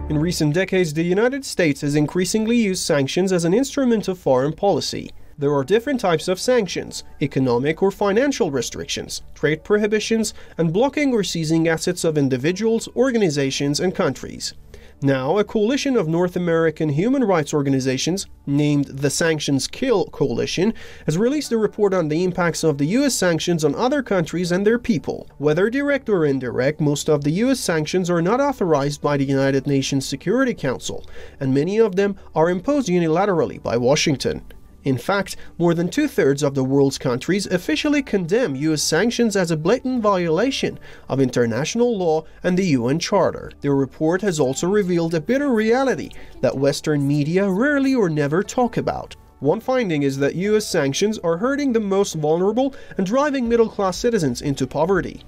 In recent decades, the United States has increasingly used sanctions as an instrument of foreign policy. There are different types of sanctions: economic or financial restrictions, trade prohibitions, and blocking or seizing assets of individuals, organizations, and countries. Now, a coalition of North American human rights organizations, named the Sanctions Kill Coalition, has released a report on the impacts of the US sanctions on other countries and their people. Whether direct or indirect, most of the US sanctions are not authorized by the United Nations Security Council, and many of them are imposed unilaterally by Washington. In fact, more than two-thirds of the world's countries officially condemn US sanctions as a blatant violation of international law and the UN Charter. The report has also revealed a bitter reality that Western media rarely or never talk about. One finding is that US sanctions are hurting the most vulnerable and driving middle-class citizens into poverty.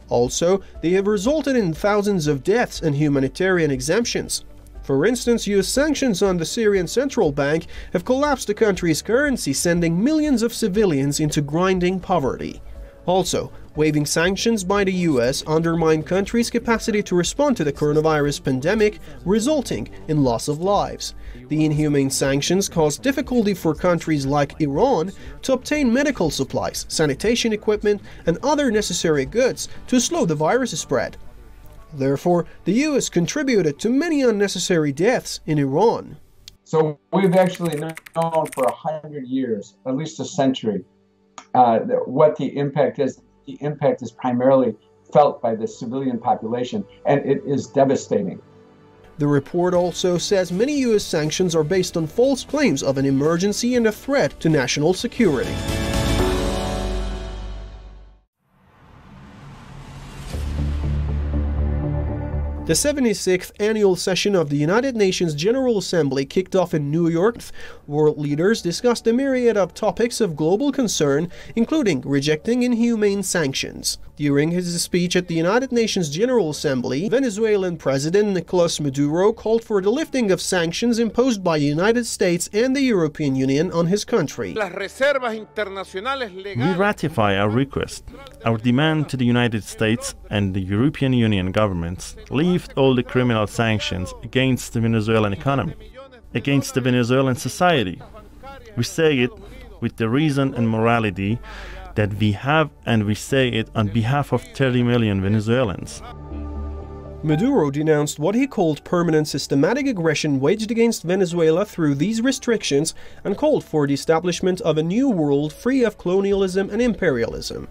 Also, they have resulted in thousands of deaths and humanitarian exemptions. For instance, US sanctions on the Syrian central bank have collapsed the country's currency, sending millions of civilians into grinding poverty. Also, waiving sanctions by the US undermined countries' capacity to respond to the coronavirus pandemic, resulting in loss of lives. The inhumane sanctions caused difficulty for countries like Iran to obtain medical supplies, sanitation equipment, and other necessary goods to slow the virus spread. Therefore, the US contributed to many unnecessary deaths in Iran. So we've actually known for 100 years, at least a century, what the impact is. The impact is primarily felt by the civilian population, and it is devastating. The report also says many US sanctions are based on false claims of an emergency and a threat to national security. The 76th annual session of the United Nations General Assembly kicked off in New York. World leaders discussed a myriad of topics of global concern, including rejecting inhumane sanctions. During his speech at the United Nations General Assembly, Venezuelan President Nicolas Maduro called for the lifting of sanctions imposed by the United States and the European Union on his country. We ratify our request, our demand to the United States and the European Union governments lift all the criminal sanctions against the Venezuelan economy, against the Venezuelan society. We say it with the reason and morality that we have, and we say it on behalf of 30 million Venezuelans. Maduro denounced what he called permanent systematic aggression waged against Venezuela through these restrictions and called for the establishment of a new world free of colonialism and imperialism.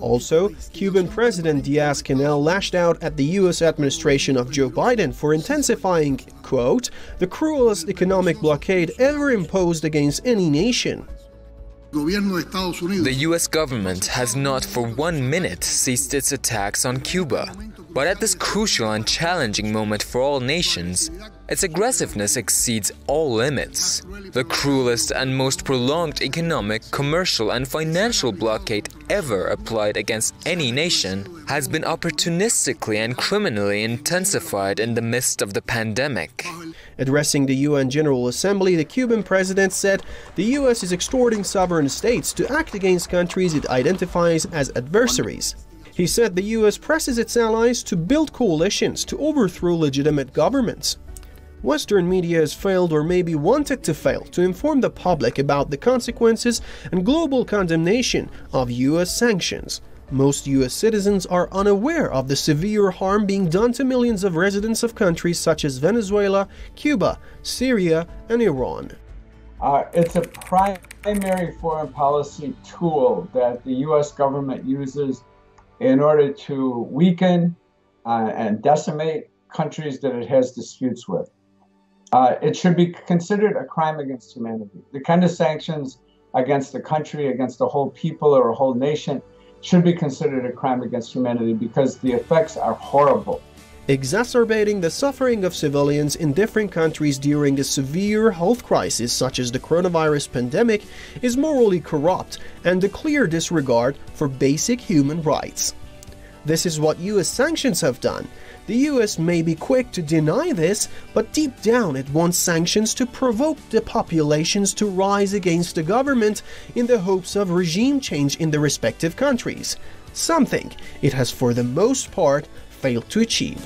Also, Cuban President Diaz-Canel lashed out at the US administration of Joe Biden for intensifying, quote, the cruelest economic blockade ever imposed against any nation. The US government has not for 1 minute ceased its attacks on Cuba. But at this crucial and challenging moment for all nations, its aggressiveness exceeds all limits. The cruelest and most prolonged economic, commercial and financial blockade ever applied against any nation has been opportunistically and criminally intensified in the midst of the pandemic. Addressing the UN General Assembly, the Cuban president said the US is extorting sovereign states to act against countries it identifies as adversaries. He said the US presses its allies to build coalitions to overthrow legitimate governments. Western media has failed, or maybe wanted to fail, to inform the public about the consequences and global condemnation of US sanctions. Most US citizens are unaware of the severe harm being done to millions of residents of countries such as Venezuela, Cuba, Syria, and Iran. It's a primary foreign policy tool that the US government uses in order to weaken and decimate countries that it has disputes with. It should be considered a crime against humanity. The kind of sanctions against a country, against a whole people or a whole nation should be considered a crime against humanity because the effects are horrible. Exacerbating the suffering of civilians in different countries during a severe health crisis such as the coronavirus pandemic is morally corrupt and a clear disregard for basic human rights. This is what US sanctions have done. The US may be quick to deny this, but deep down it wants sanctions to provoke the populations to rise against the government in the hopes of regime change in the respective countries, something it has for the most part failed to achieve.